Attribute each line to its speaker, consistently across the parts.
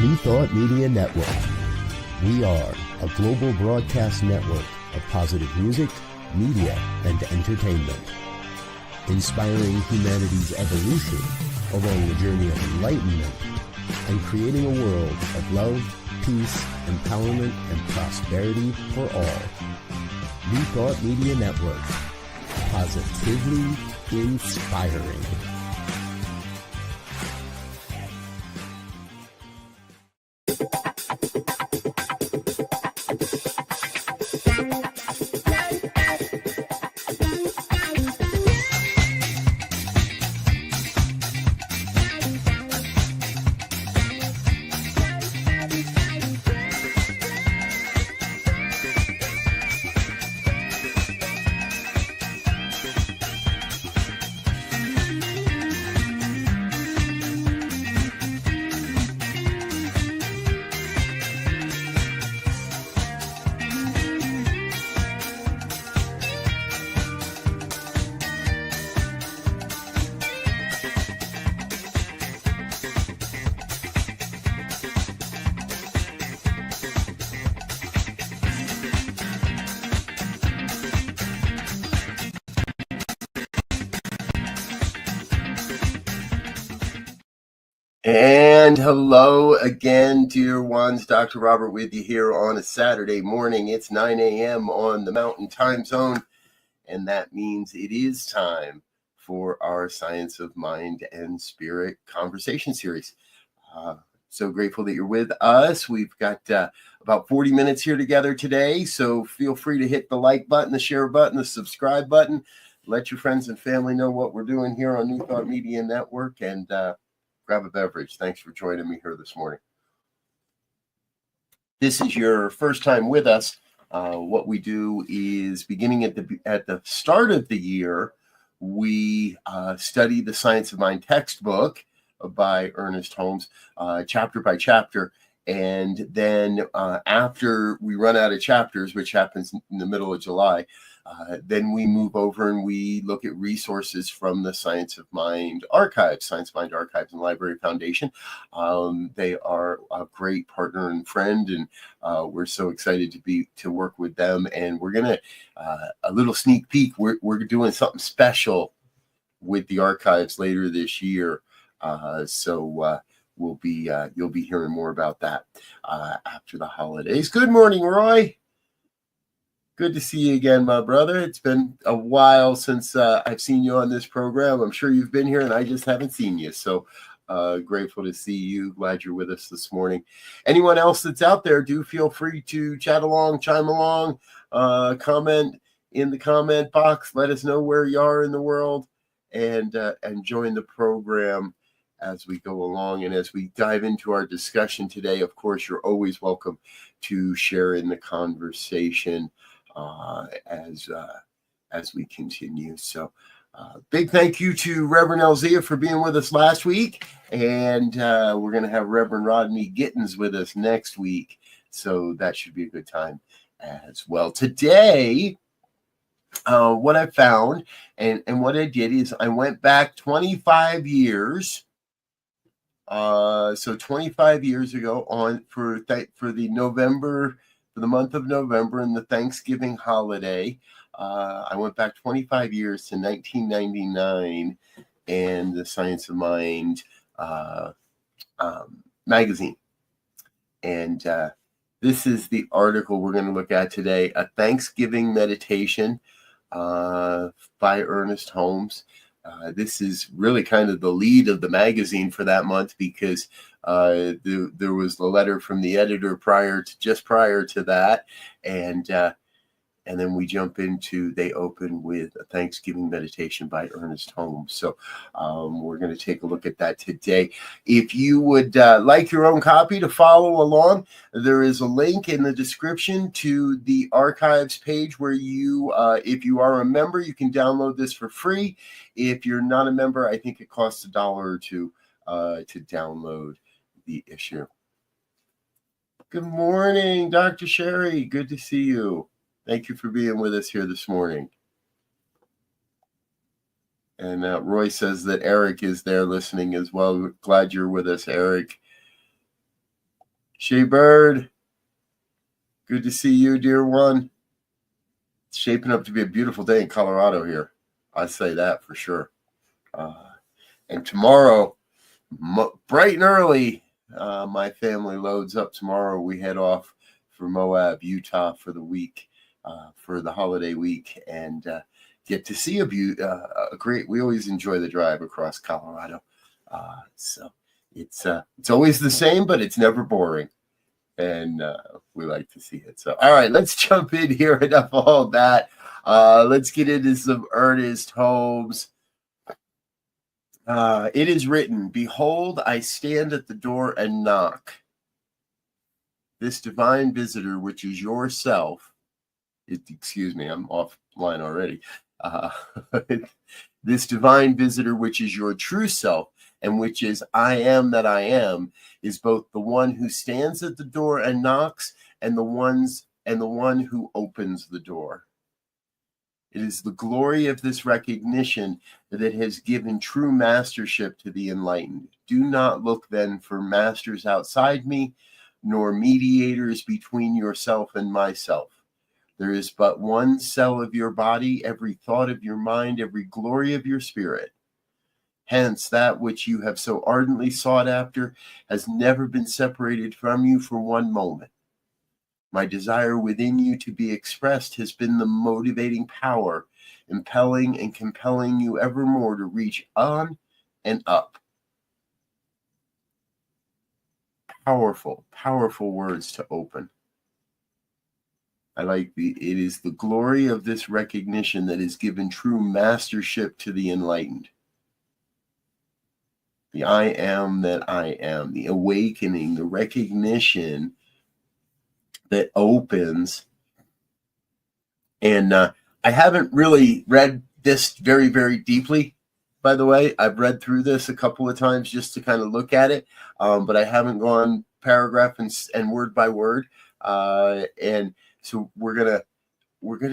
Speaker 1: New Thought Media Network. We are a global broadcast network of positive music, media, and entertainment, inspiring humanity's evolution along the journey of enlightenment and creating a world of love, peace, empowerment, and prosperity for all. New Thought Media Network. Positively inspiring. And hello again, dear ones. Dr. Robert with you here on a Saturday morning. It's 9 a.m. on the Mountain Time Zone, and that means it is time for our Science of Mind and Spirit conversation series. So grateful that you're with us. We've got about 40 minutes here together today, so feel free to hit the like button, the share button, the subscribe button. Let your friends and family know what we're doing here on New Thought Media Network, and grab a beverage. Thanks for joining me here this morning. This is your first time with us. What we do is, beginning at the start of the year, we study the Science of Mind textbook by Ernest Holmes, chapter by chapter. And then after we run out of chapters, which happens in the middle of July, then we move over and we look at resources from the Science of Mind Archives, Science of Mind Archives and Library Foundation. They are a great partner and friend, and we're so excited to work with them. And we're gonna a little sneak peek. We're doing something special with the archives later this year. So you'll be hearing more about that after the holidays. Good morning, Roy. Good to see you again, my brother. It's been a while since I've seen you on this program. I'm sure you've been here, and I just haven't seen you. So grateful to see you. Glad you're with us this morning. Anyone else that's out there, do feel free to chat along, chime along, comment in the comment box. Let us know where you are in the world, and join the program as we go along. And as we dive into our discussion today, of course, you're always welcome to share in the conversation as we continue. So big thank you to Reverend Elzia for being with us last week, and we're going to have Reverend Rodney Gittins with us next week, so that should be a good time as well. Today, what I found and what I did is I went back 25 years. So 25 years ago, for the month of November and the Thanksgiving holiday, I went back 25 years to 1999 and the Science of Mind magazine. And this is the article we're going to look at today: A Thanksgiving Meditation by Ernest Holmes. This is really kind of the lead of the magazine for that month, because there was the letter from the editor prior to that, and then we jump into, they open with a Thanksgiving meditation by Ernest Holmes. So we're going to take a look at that today. If you would like your own copy to follow along, there is a link in the description to the archives page where you, if you are a member, you can download this for free. If you're not a member, I think it costs $1 or $2 to download the issue. Good morning, Dr. Sherry. Good to see you. Thank you for being with us here this morning. And Roy says that Eric is there listening as well. Glad you're with us, Eric. Shea Bird, good to see you, dear one. It's shaping up to be a beautiful day in Colorado here. I say that for sure. And tomorrow, bright and early, my family loads up tomorrow. We head off for Moab, Utah for the week, for the holiday week, and get to see a great. We always enjoy the drive across Colorado. So it's always the same, but it's never boring. And we like to see it. So, all right, let's jump in here. Enough of all that. Let's get into some Ernest Holmes. It is written, "Behold, I stand at the door and knock. This divine visitor, which is yourself," excuse me, I'm offline already. This divine visitor, which is your true self, and which is I am that I am, is both the one who stands at the door and knocks, and the one who opens the door. It is the glory of this recognition that it has given true mastership to the enlightened. Do not look then for masters outside me, nor mediators between yourself and myself. There is but one cell of your body, every thought of your mind, every glory of your spirit. Hence, that which you have so ardently sought after has never been separated from you for one moment. My desire within you to be expressed has been the motivating power, impelling and compelling you evermore to reach on and up. Powerful, powerful words to open. I like it is the glory of this recognition that has given true mastership to the enlightened. The I am that I am, the awakening, the recognition that opens. And I haven't really read this very, very deeply, by the way. I've read through this a couple of times just to kind of look at it, but I haven't gone paragraph and word by word. And so we're gonna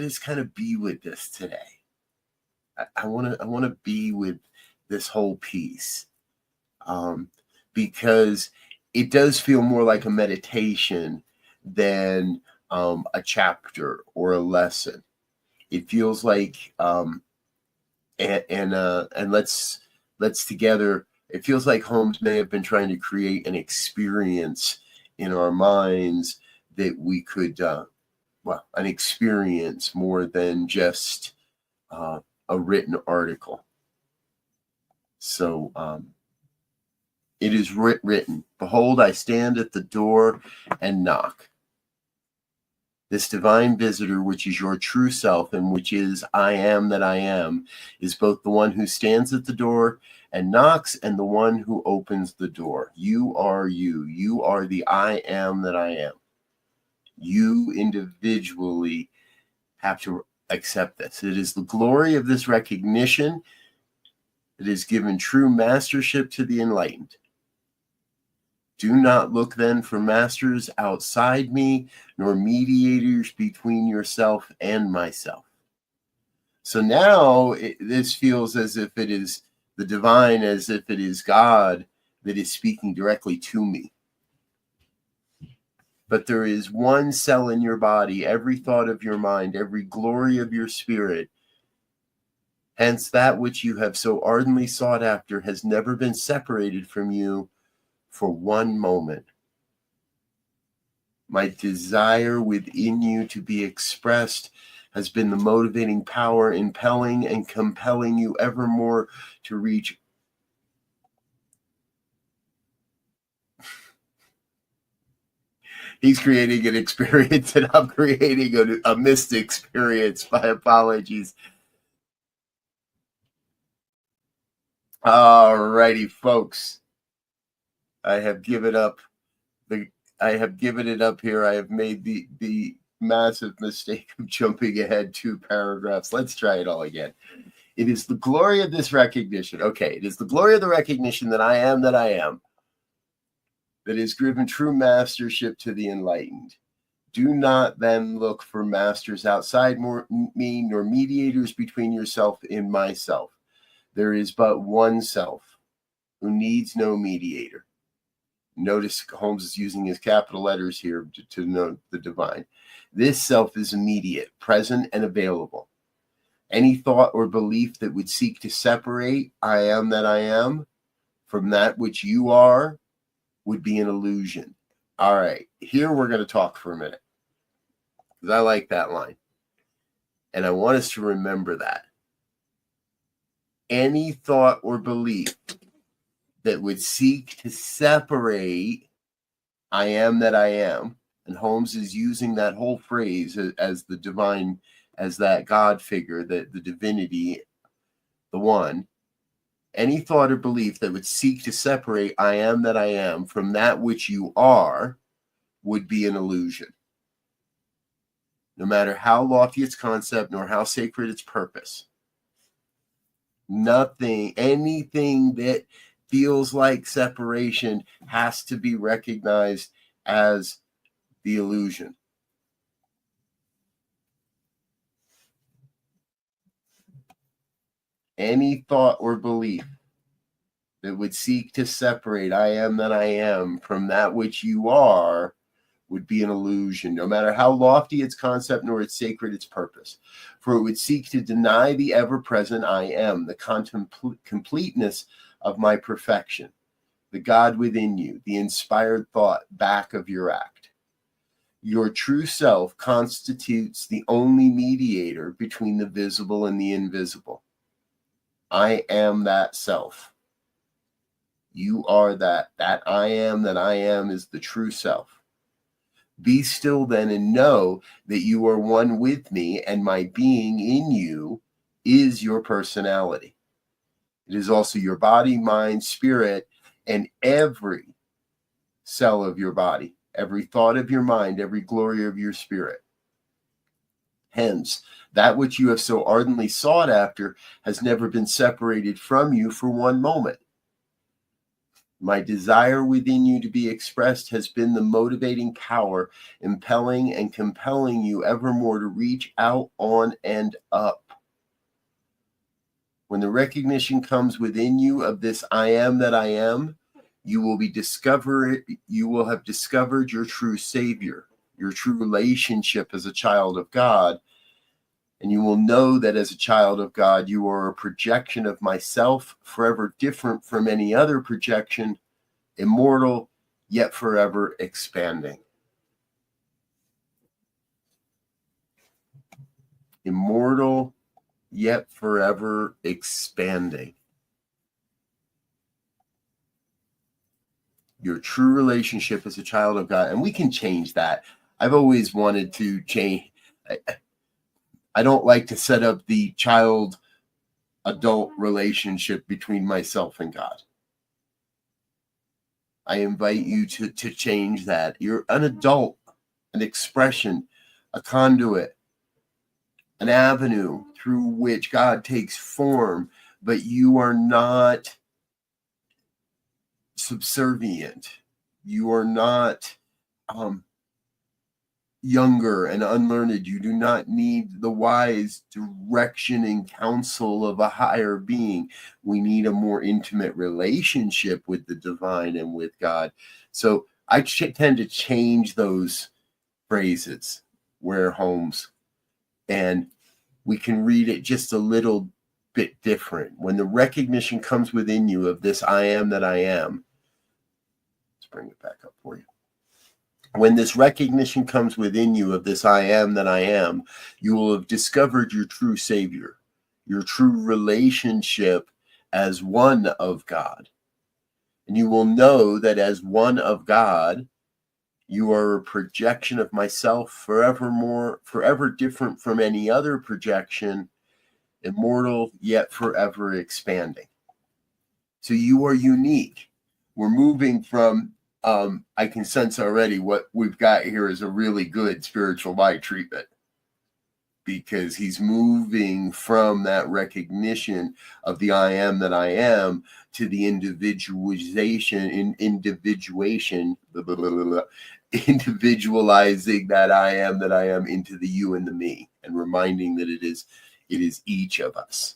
Speaker 1: just kind of be with this today. I want to be with this whole piece. Because it does feel more like a meditation than a chapter or a lesson. It feels like, and let's together. It feels like Holmes may have been trying to create an experience in our minds that we could, an experience more than just a written article. So. It is written, "Behold, I stand at the door and knock. This divine visitor, which is your true self, and which is I am that I am, is both the one who stands at the door and knocks, and the one who opens the door. You are you. You are the I am that I am." You individually have to accept this. It is the glory of this recognition that has given true mastership to the enlightened. Do not look then for masters outside me, nor mediators between yourself and myself. So now this feels as if it is the divine, as if it is God that is speaking directly to me. But there is one cell in your body, every thought of your mind, every glory of your spirit. Hence, that which you have so ardently sought after has never been separated from you for one moment. My desire within you to be expressed has been the motivating power, impelling and compelling you evermore to reach. He's creating an experience and I'm creating a missed experience. My apologies. All righty, folks. I have given it up here. I have made the massive mistake of jumping ahead 2 paragraphs. Let's try it all again. It is the glory of this recognition. Okay, it is the glory of the recognition that I am that has given true mastership to the enlightened. Do not then look for masters outside me, nor mediators between yourself and myself. There is but one self who needs no mediator. Notice Holmes is using his capital letters here to denote the divine. This self is immediate, present, and available. Any thought or belief that would seek to separate I am that I am from that which you are would be an illusion. All right, here we're going to talk for a minute, because I like that line. And I want us to remember that. Any thought or belief that would seek to separate I am that I am, and Holmes is using that whole phrase as the divine, as that God figure, the divinity, the one. Any thought or belief that would seek to separate I am that I am from that which you are would be an illusion. No matter how lofty its concept, nor how sacred its purpose. Nothing, anything that feels like separation has to be recognized as the illusion. Any thought or belief that would seek to separate I am that I am from that which you are would be an illusion, no matter how lofty its concept nor its sacred its purpose. For it would seek to deny the ever-present I am, the completeness of my perfection, the God within you, the inspired thought back of your act. Your true self constitutes the only mediator between the visible and the invisible. I am that self. You are that. That I am is the true self. Be still then and know that you are one with me, and my being in you is your personality. It is also your body, mind, spirit, and every cell of your body, every thought of your mind, every glory of your spirit. Hence, that which you have so ardently sought after has never been separated from you for one moment. My desire within you to be expressed has been the motivating power, impelling and compelling you evermore to reach out, on, and up. When the recognition comes within you of this I am that I am, you will have discovered your true Savior, your true relationship as a child of God. And you will know that as a child of God, you are a projection of myself, forever different from any other projection, immortal, yet forever expanding. Immortal, yet forever expanding. Your true relationship as a child of God. And we can change that. I've always wanted to change. I don't like to set up the child-adult relationship between myself and God. I invite you to change that. You're an adult, an expression, a conduit, an avenue through which God takes form, but you are not subservient. You are not younger and unlearned. You do not need the wise direction and counsel of a higher being. We need a more intimate relationship with the divine and with God. So I tend to change those phrases where Holmes, and we can read it just a little bit different. When the recognition comes within you of this I am that I am, let's bring it back up for you. When this recognition comes within you of this I am that I am, you will have discovered your true Savior, your true relationship as one of God. And you will know that as one of God, you are a projection of myself, forever different from any other projection, immortal, yet forever expanding. So you are unique. We're moving from I can sense already what we've got here is a really good spiritual light treatment, because he's moving from that recognition of the I am that I am to the individualizing that I am into the you and the me, and reminding that it is each of us.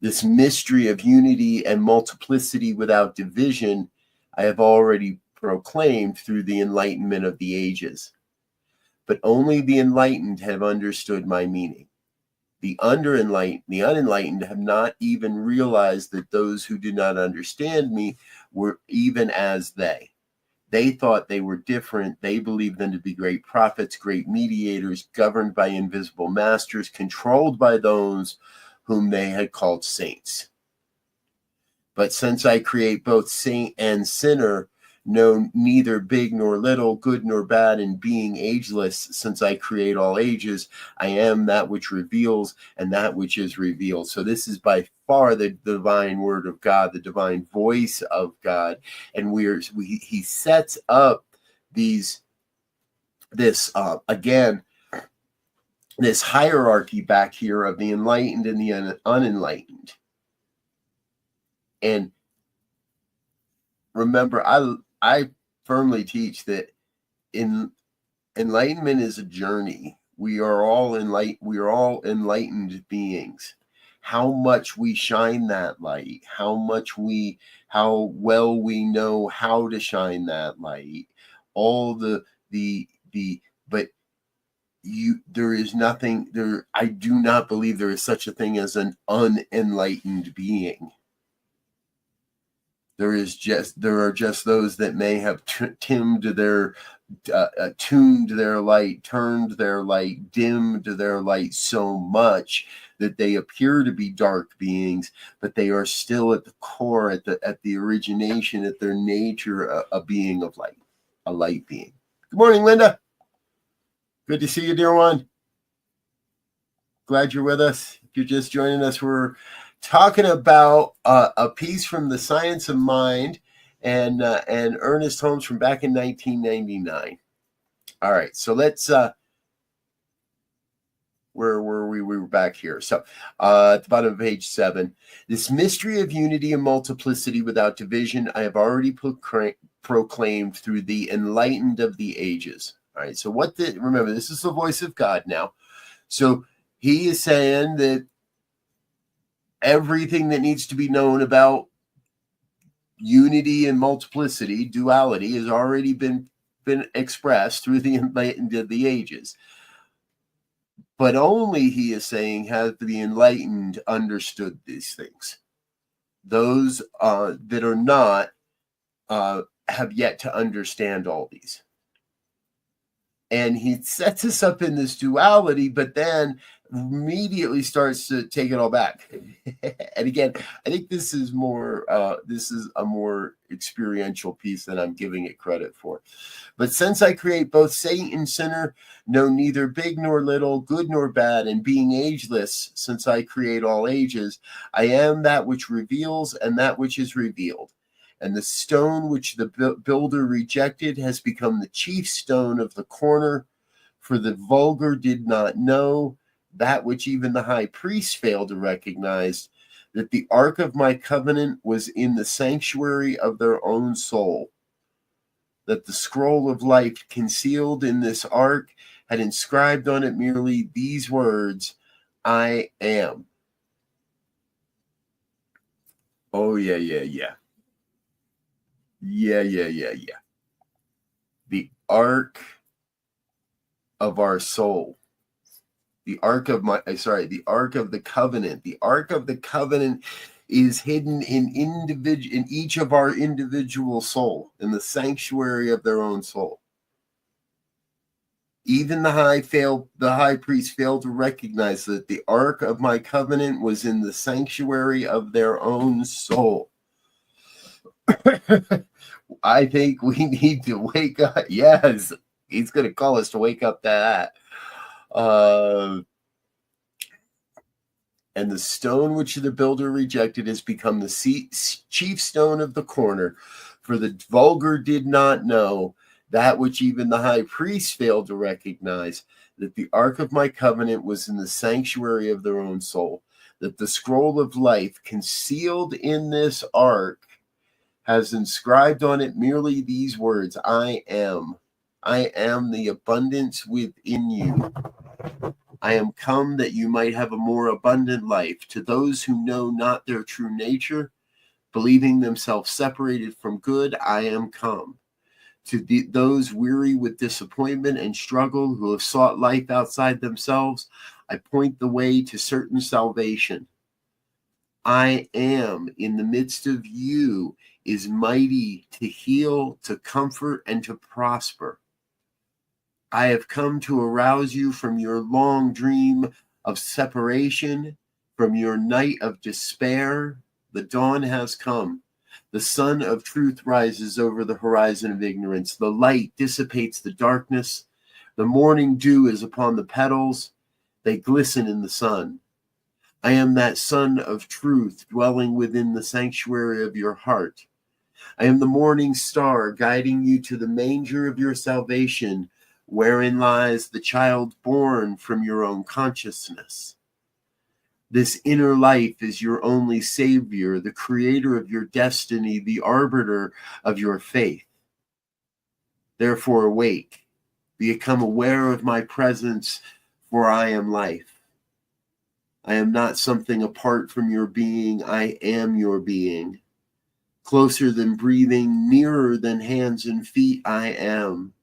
Speaker 1: This mystery of unity and multiplicity without division I have already proclaimed through the enlightenment of the ages. But only the enlightened have understood my meaning. The unenlightened have not even realized that those who do not understand me were even as they. They thought they were different. They believed them to be great prophets, great mediators, governed by invisible masters, controlled by those whom they had called saints. But since I create both saint and sinner, know neither big nor little, good nor bad, and being ageless, since I create all ages, I am that which reveals and that which is revealed. So this is by far the divine word of God, the divine voice of God. And he sets up this hierarchy back here of the enlightened and the unenlightened. And remember, I firmly teach that enlightenment is a journey. We are all enlightened beings. How much we shine that light, how well we know how to shine that light, all but there is nothing there. I do not believe there is such a thing as an unenlightened being. There are just those that may have tuned their light, turned their light, dimmed their light so much that they appear to be dark beings, but they are still at the core, at the origination, at their nature, a being of light, a light being. Good morning, Linda. Good to see you, dear one. Glad you're with us. If you're just joining us, we're talking about a piece from the Science of Mind and Ernest Holmes from back in 1999. All right, so let's where were we? We were back here. So at the bottom of page 7, this mystery of unity and multiplicity without division, I have already proclaimed through the enlightened of the ages. All right, so remember, this is the voice of God now. So he is saying that everything that needs to be known about unity and multiplicity, duality, has already been expressed through the enlightened of the ages. But only, he is saying, have the enlightened understood these things. Those that are not have yet to understand all these. And he sets us up in this duality, but then immediately starts to take it all back. And again, I think this is a more experiential piece than I'm giving it credit for. But since I create both saint and sinner, know neither big nor little, good nor bad, and being ageless, since I create all ages, I am that which reveals and that which is revealed. And the stone which the builder rejected has become the chief stone of the corner, for the vulgar did not know that which even the high priest failed to recognize, that the ark of my covenant was in the sanctuary of their own soul, that the scroll of life concealed in this ark had inscribed on it merely these words, I am. Oh, yeah. Yeah. The ark of our soul. The ark of the covenant. The ark of the covenant is hidden in each of our individual soul, in the sanctuary of their own soul. Even the high priest failed to recognize that the ark of my covenant was in the sanctuary of their own soul. I think we need to wake up. Yes, he's going to call us to wake up to that. And the stone which the builder rejected has become the chief stone of the corner, for the vulgar did not know that which even the high priest failed to recognize, that the ark of my covenant was in the sanctuary of their own soul, that the scroll of life concealed in this ark has inscribed on it merely these words, I am. I am the abundance within you. I am come that you might have a more abundant life. To those who know not their true nature, Believing themselves separated from good, I am come. To those weary with disappointment and struggle who have sought life outside themselves, I point the way to certain salvation. I am in the midst of you is mighty to heal, to comfort, and to prosper. I have come to arouse you from your long dream of separation, from your night of despair. The dawn has come. The sun of truth rises over the horizon of ignorance. The light dissipates the darkness. The morning dew is upon the petals. They glisten in the sun. I am that sun of truth dwelling within the sanctuary of your heart. I am the morning star guiding you to the manger of your salvation, wherein lies the child born from your own consciousness. This inner life is your only savior, the creator of your destiny, the arbiter of your faith. Therefore, awake, become aware of my presence, for I am life. I am not something apart from your being. I am your being. Closer than breathing, nearer than hands and feet, I am.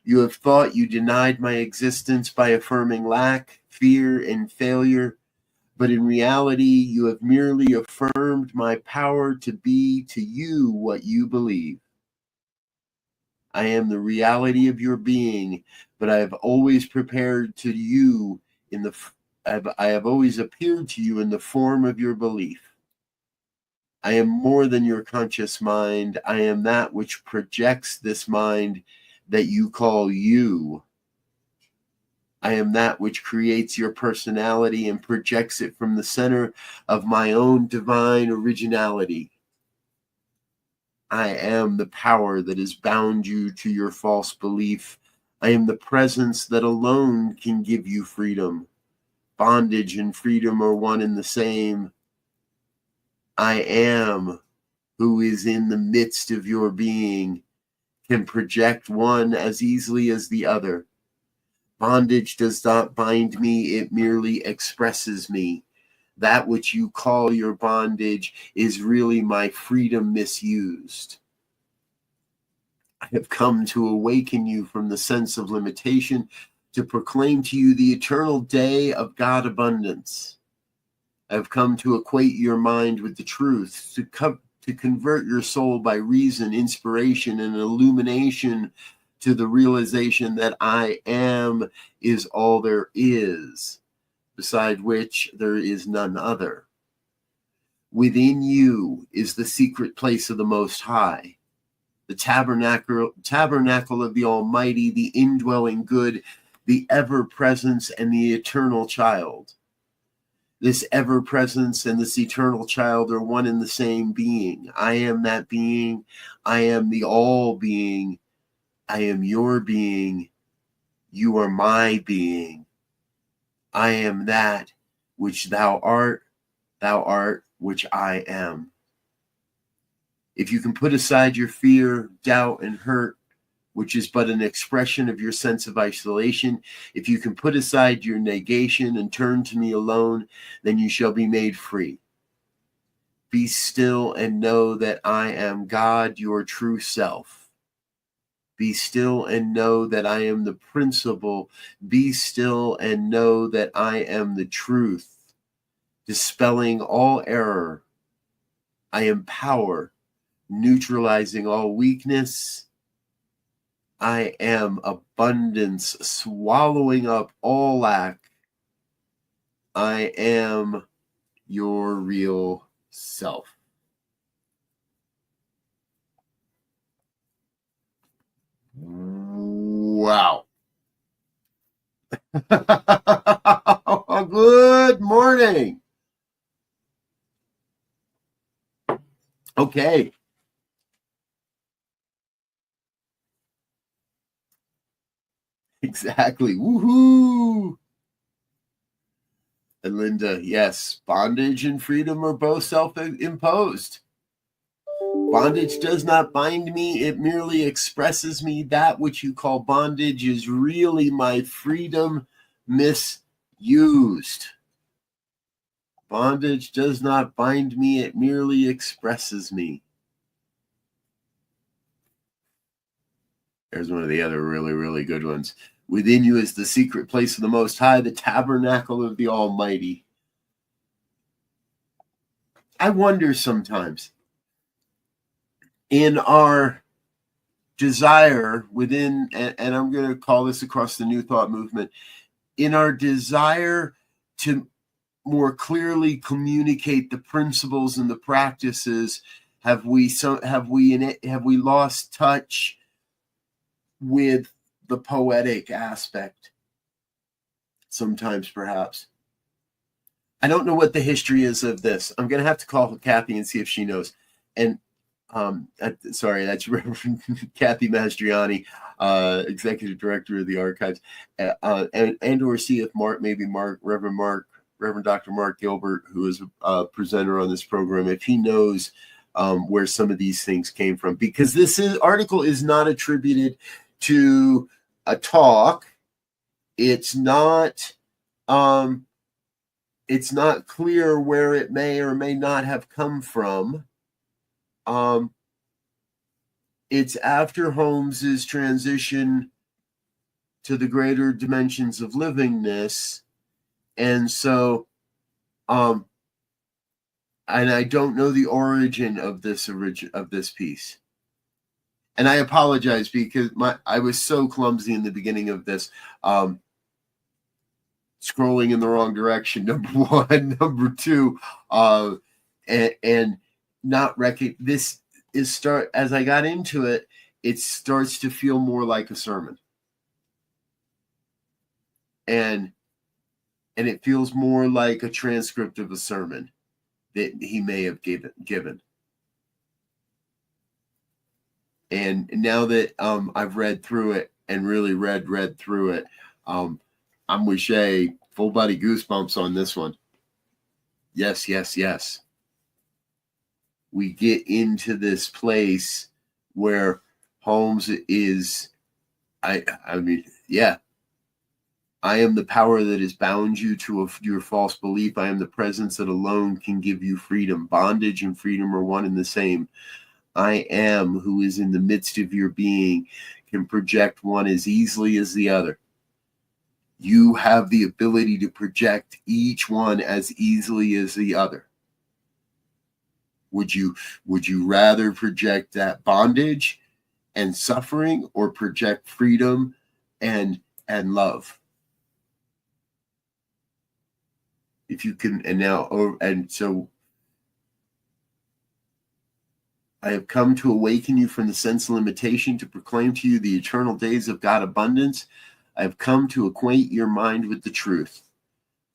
Speaker 1: You have thought you denied my existence by affirming lack, fear, and failure, but in reality, you have merely affirmed my power to be to you what you believe. I am the reality of your being, but I have always prepared to you in the I have always appeared to you in the form of your belief. I am more than your conscious mind. I am that which projects this mind that you call you. I am that which creates your personality and projects it from the center of my own divine originality. I am the power that has bound you to your false belief. I am the presence that alone can give you freedom. Bondage and freedom are one and the same. I am who is in the midst of your being, can project one as easily as the other. Bondage does not bind me, it merely expresses me. That which you call your bondage is really my freedom misused. I have come to awaken you from the sense of limitation, to proclaim to you the eternal day of God abundance. I have come to equate your mind with the truth, to convert your soul by reason, inspiration, and illumination to the realization that I am is all there is, beside which there is none other. Within you is the secret place of the Most High, the tabernacle of the Almighty, the indwelling good, the ever-presence and the eternal child. This ever-presence and this eternal child are one and the same being. I am that being. I am the all-being. I am your being. You are my being. I am that which thou art which I am. If you can put aside your fear, doubt, and hurt, which is but an expression of your sense of isolation, if you can put aside your negation and turn to me alone, then you shall be made free. Be still and know that I am God, your true self. Be still and know that I am the principle. Be still and know that I am the truth, dispelling all error. I am power, neutralizing all weakness. I am abundance, swallowing up all lack. I am your real self. Wow. Good morning. Okay. Exactly. Woohoo. And Linda, yes, bondage and freedom are both self-imposed. Bondage does not bind me, it merely expresses me. That which you call bondage is really my freedom misused. Bondage does not bind me, it merely expresses me. There's one of the other really, really good ones. Within you is the secret place of the Most High, the tabernacle of the Almighty. I wonder sometimes, in our desire within, and I'm going to call this across the New Thought movement, in our desire to more clearly communicate the principles and the practices, have we lost touch with the poetic aspect? Sometimes, perhaps. I don't know what the history is of this. I'm going to have to call Kathy and see if she knows. And sorry, that's Reverend Kathy Mastriani, Executive Director of the Archives, and or see if Reverend Dr. Mark Gilbert, who is a presenter on this program, if he knows where some of these things came from, because this article is not attributed to a talk. It's not clear where it may or may not have come from. It's after Holmes's transition to the greater dimensions of livingness, and so, and I don't know the origin of this piece. And I apologize because I was so clumsy in the beginning of this, scrolling in the wrong direction. Number one, number two, and not this is as I got into it, it starts to feel more like a sermon, and it feels more like a transcript of a sermon that he may have given. And now that I've read through it and really read through it, I'm with Shay, full body goosebumps on this one. Yes. We get into this place where Holmes is, I mean, yeah. I am the power that has bound you to your false belief. I am the presence that alone can give you freedom. Bondage and freedom are one and the same. I am, who is in the midst of your being, can project one as easily as the other. You have the ability to project each one as easily as the other. Would you rather project that bondage and suffering, or project freedom and love? If you can, and so I have come to awaken you from the sense of limitation, to proclaim to you the eternal days of God abundance. I have come to acquaint your mind with the truth,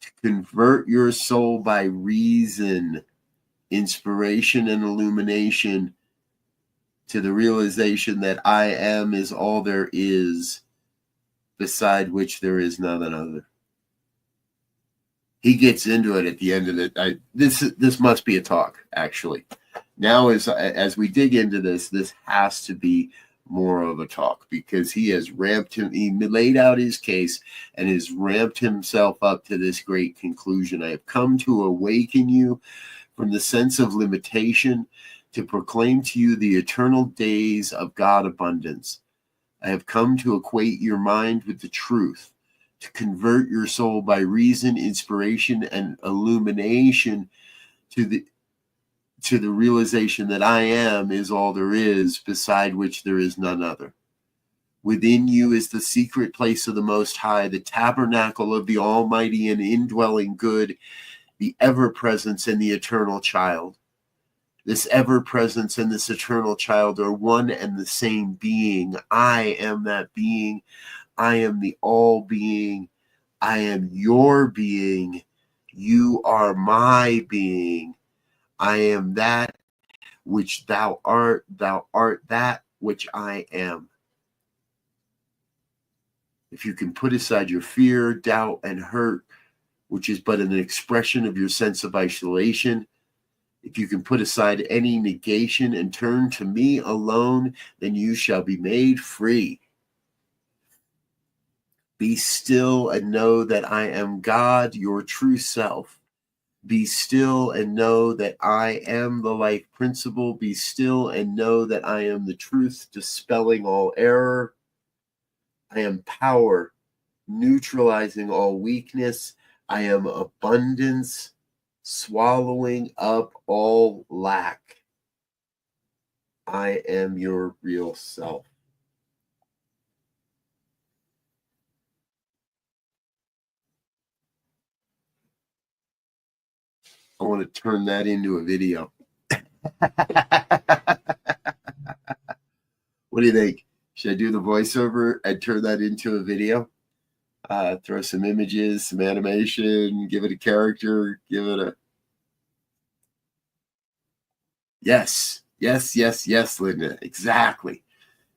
Speaker 1: to convert your soul by reason, inspiration, and illumination to the realization that I am is all there is, beside which there is none other. He gets into it at the end of it. This must be a talk, actually. Now, as we dig into this has to be more of a talk, because he laid out his case and has ramped himself up to this great conclusion. I have come to awaken you from the sense of limitation, to proclaim to you the eternal days of God abundance. I have come to acquaint your mind with the truth, to convert your soul by reason, inspiration, and illumination to the realization that I am is all there is, beside which there is none other. Within you is the secret place of the Most High, the tabernacle of the Almighty and indwelling good, the ever-presence and the eternal child. This ever-presence and this eternal child are one and the same being. I am that being. I am the all-being. I am your being. You are my being. I am that which thou art. Thou art that which I am. If you can put aside your fear, doubt, and hurt, which is but an expression of your sense of isolation, if you can put aside any negation and turn to me alone, then you shall be made free. Be still and know that I am God, your true self. Be still and know that I am the life principle. Be still and know that I am the truth, dispelling all error. I am power, neutralizing all weakness. I am abundance, swallowing up all lack. I am your real self. I want to turn that into a video. What do you think? Should I do the voiceover and turn that into a video? Throw some images, some animation, give it a character, give it a... Yes, yes, yes, yes, Linda, exactly.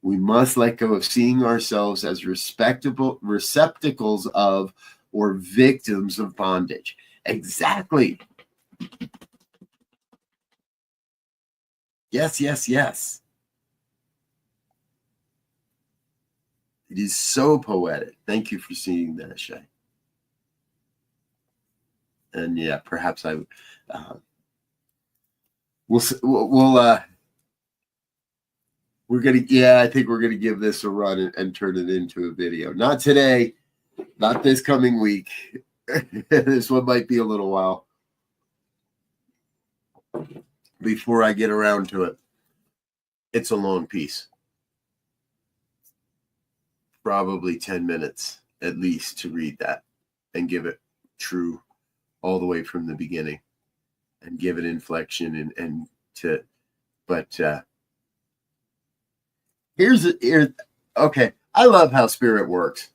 Speaker 1: We must let go of seeing ourselves as respectable receptacles of or victims of bondage. Exactly. Yes, yes, yes. It is so poetic. Thank you for seeing that, Shay. And yeah, perhaps I we'll we're gonna, yeah, I think we're gonna give this a run and turn it into a video. Not today, not this coming week. This one might be a little while before I get around to it. It's a long piece, probably 10 minutes at least to read that and give it true all the way from the beginning and give it inflection and to, but here's okay. I love how spirit works.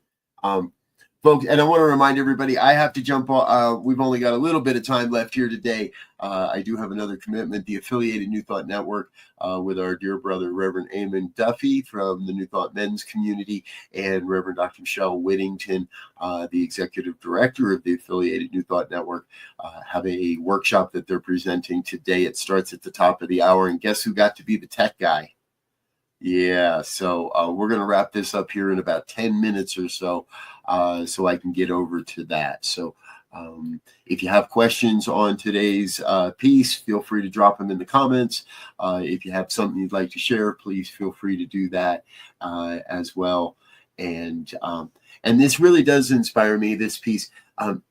Speaker 1: Folks, and I want to remind everybody, I have to jump on. We've only got a little bit of time left here today. I do have another commitment, the affiliated New Thought Network, with our dear brother, Reverend Eamon Duffy from the New Thought Men's Community, and Reverend Dr. Michelle Whittington, the executive director of the affiliated New Thought Network, have a workshop that they're presenting today. It starts at the top of the hour, and guess who got to be the tech guy? Yeah, so we're going to wrap this up here in about 10 minutes or so, so I can get over to that. So if you have questions on today's piece, feel free to drop them in the comments. If you have something you'd like to share, please feel free to do that as well. And this really does inspire me, this piece. That's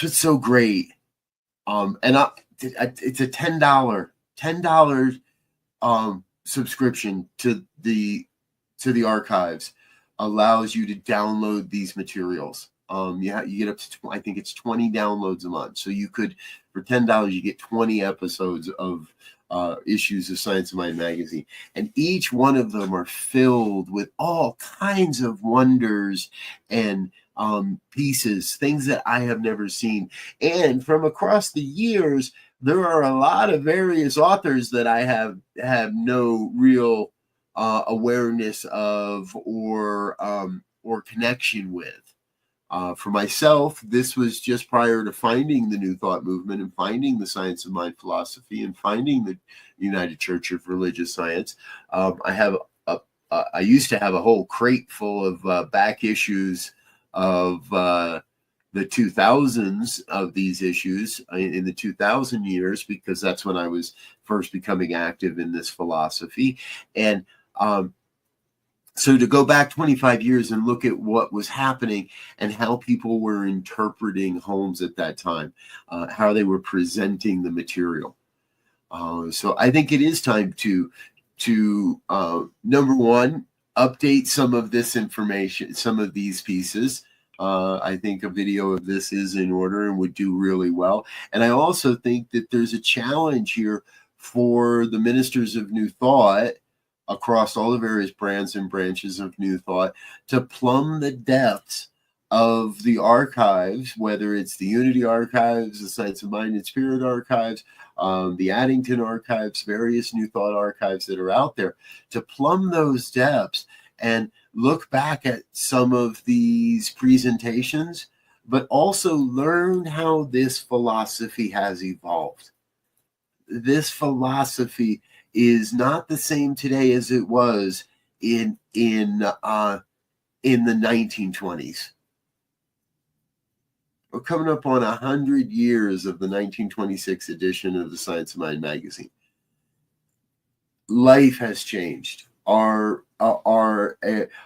Speaker 1: what's so great. It's a $10 subscription to the archives allows you to download these materials. You get up to, I think it's 20 downloads a month. So you could, for $10, you get 20 episodes of issues of Science of Mind magazine. And each one of them are filled with all kinds of wonders and pieces, things that I have never seen. And from across the years, there are a lot of various authors that I have no real awareness of or connection with. For myself, this was just prior to finding the New Thought movement and finding the Science of Mind philosophy and finding the United Church of Religious Science. I used to have a whole crate full of back issues of the 2000s of these issues in the 2000 years, because that's when I was first becoming active in this philosophy. And so to go back 25 years and look at what was happening and how people were interpreting Holmes at that time, how they were presenting the material. So I think it is time to number one, update some of this information, some of these pieces. I think a video of this is in order and would do really well. And I also think that there's a challenge here for the ministers of New Thought across all the various brands and branches of New Thought to plumb the depths of the archives, whether it's the Unity archives, the Science of Mind and Spirit archives, the Addington archives, various New Thought archives that are out there, to plumb those depths and look back at some of these presentations, but also learn how this philosophy has evolved. This philosophy is not the same today as it was in the 1920s. we're coming up on 100 years of the 1926 edition of the Science of Mind magazine. Life has changed. Our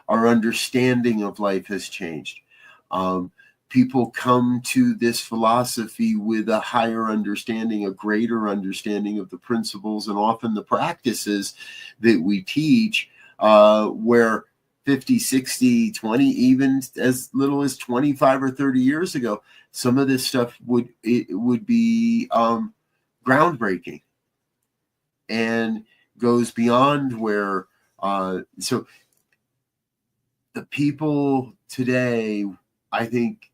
Speaker 1: understanding of life has changed. People come to this philosophy with a higher understanding, a greater understanding of the principles and often the practices that we teach, where 50, 60, 20, even as little as 25 or 30 years ago, some of this stuff would be groundbreaking and goes beyond where, so the people today, I think,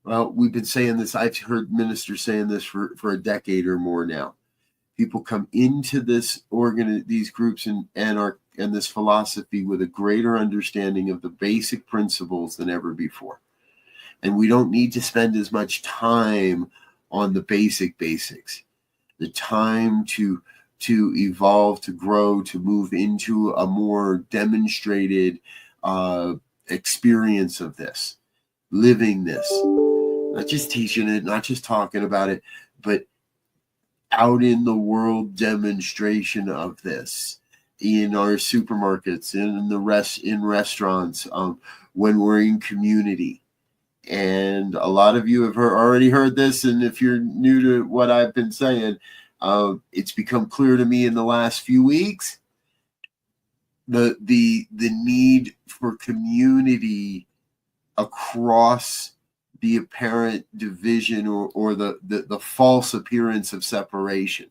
Speaker 1: well, we've been saying this, I've heard ministers saying this for a decade or more now. People come into this these groups and this philosophy with a greater understanding of the basic principles than ever before. And we don't need to spend as much time on the basics. The time to evolve, to grow, to move into a more demonstrated experience of this, living this, not just teaching it, not just talking about it, but out in the world demonstration of this in our supermarkets, in restaurants, when we're in community. And a lot of you have already heard this, and if you're new to what I've been saying, it's become clear to me in the last few weeks the need for community across the apparent division or the false appearance of separation,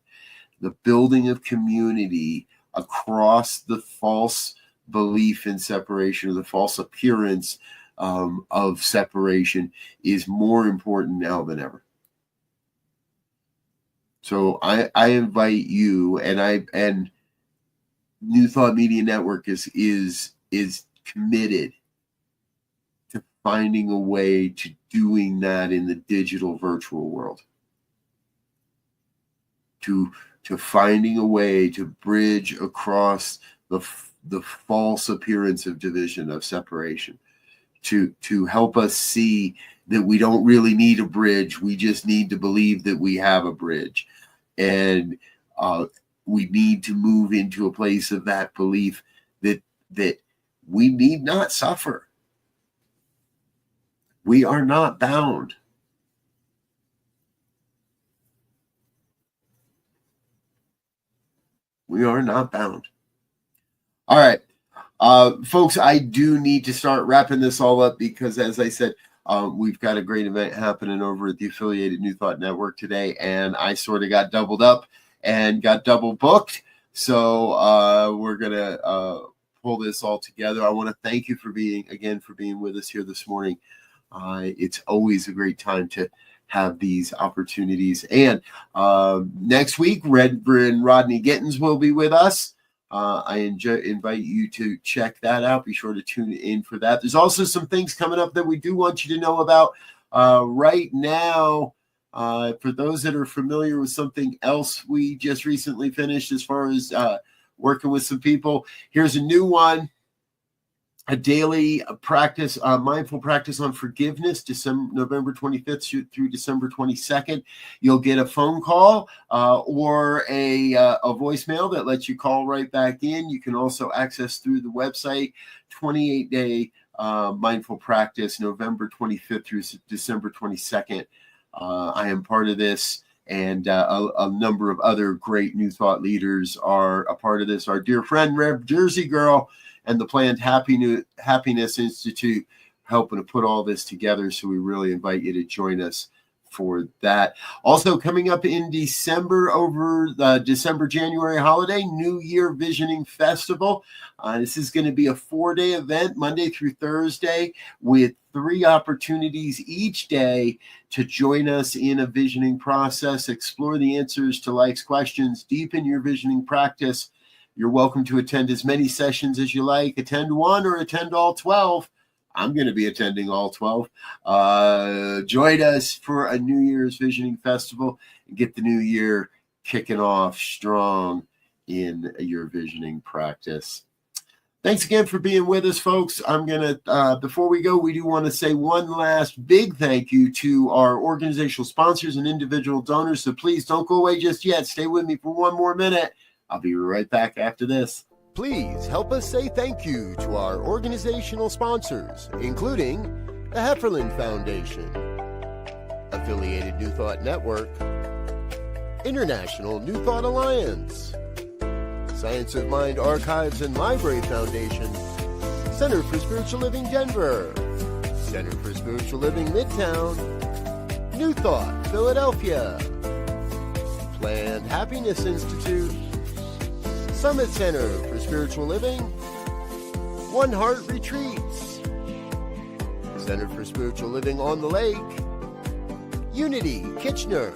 Speaker 1: the building of community across the false belief in separation or the false appearance of separation is more important now than ever. So I invite you, and New Thought Media Network is committed to finding a way to doing that in the digital virtual world, to finding a way to bridge across the false appearance of division, of separation, to help us see that we don't really need a bridge. We just need to believe that we have a bridge. And we need to move into a place of that belief that we need not suffer. We are not bound. We are not bound. All right. Folks, I do need to start wrapping this all up because, as I said, we've got a great event happening over at the affiliated New Thought Network today, and I sort of got doubled up and got double booked. So we're going to pull this all together. I want to thank you for being with us here this morning. It's always a great time to have these opportunities. And next week, Reverend Rodney Gittins will be with us. I invite you to check that out. Be sure to tune in for that. There's also some things coming up that we do want you to know about right now. For those that are familiar with something else we just recently finished as far as working with some people, here's a new one. A daily practice, mindful practice on forgiveness, November 25th through December 22nd. You'll get a phone call or a voicemail that lets you call right back in. You can also access through the website, 28-day mindful practice, November 25th through December 22nd. I am part of this, and a number of other great New Thought leaders are a part of this. Our dear friend, Rev Jersey Girl, and the Planned Happiness Institute helping to put all this together. So we really invite you to join us for that. Also coming up in December, over the December-January holiday, New Year Visioning Festival. This is going to be a 4-day event, Monday through Thursday, with 3 opportunities each day to join us in a visioning process, explore the answers to life's questions, deepen your visioning practice. You're welcome to attend as many sessions as you like. Attend one or attend all 12. I'm going to be attending all 12. Join us for a New Year's Visioning Festival and get the new year kicking off strong in your visioning practice. Thanks again for being with us, folks. I'm going to, before we go, we do want to say one last big thank you to our organizational sponsors and individual donors. So please don't go away just yet. Stay with me for one more minute. I'll be right back after this. Please help us say thank you to our organizational sponsors, including the Hefferland Foundation, Affiliated New Thought Network, International New Thought Alliance, Science of Mind Archives and Library Foundation, Center for Spiritual Living Denver, Center for Spiritual Living Midtown, New Thought Philadelphia, Planned Happiness Institute, Summit Center for Spiritual Living, One Heart Retreats, Center for Spiritual Living on the Lake, Unity Kitchener,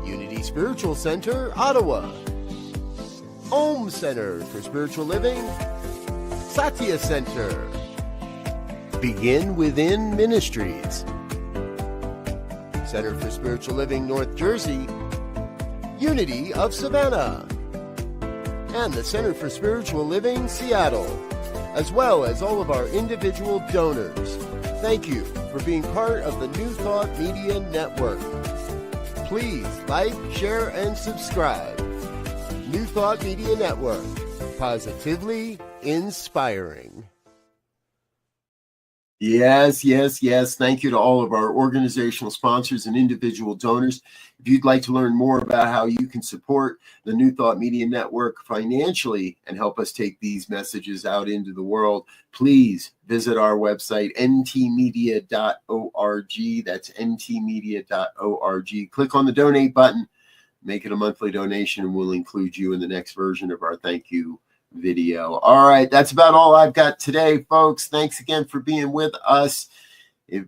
Speaker 1: Unity Spiritual Center Ottawa, Om Center for Spiritual Living, Satya Center, Begin Within Ministries, Center for Spiritual Living North Jersey, Unity of Savannah, and the Center for Spiritual Living Seattle, as well as all of our individual donors. Thank you for being part of the New Thought Media Network. Please like, share, and subscribe. New Thought Media Network, positively inspiring. Yes. Thank you to all of our organizational sponsors and individual donors. If you'd like to learn more about how you can support the New Thought Media Network financially and help us take these messages out into the world, please visit our website, ntmedia.org. That's ntmedia.org. Click on the donate button, make it a monthly donation, and we'll include you in the next version of our thank you video. All right, that's about all I've got today, folks. Thanks again for being with us.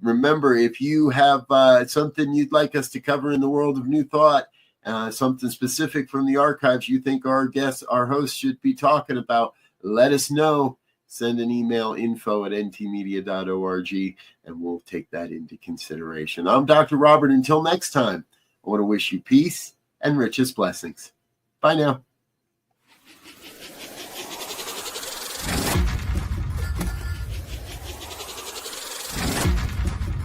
Speaker 1: Remember, if you have something you'd like us to cover in the world of New Thought, something specific from the archives you think our guests, our hosts should be talking about, let us know. Send an email, info@ntmedia.org, and we'll take that into consideration. I'm Dr. Robert. Until next time, I want to wish you peace and richest blessings. Bye now.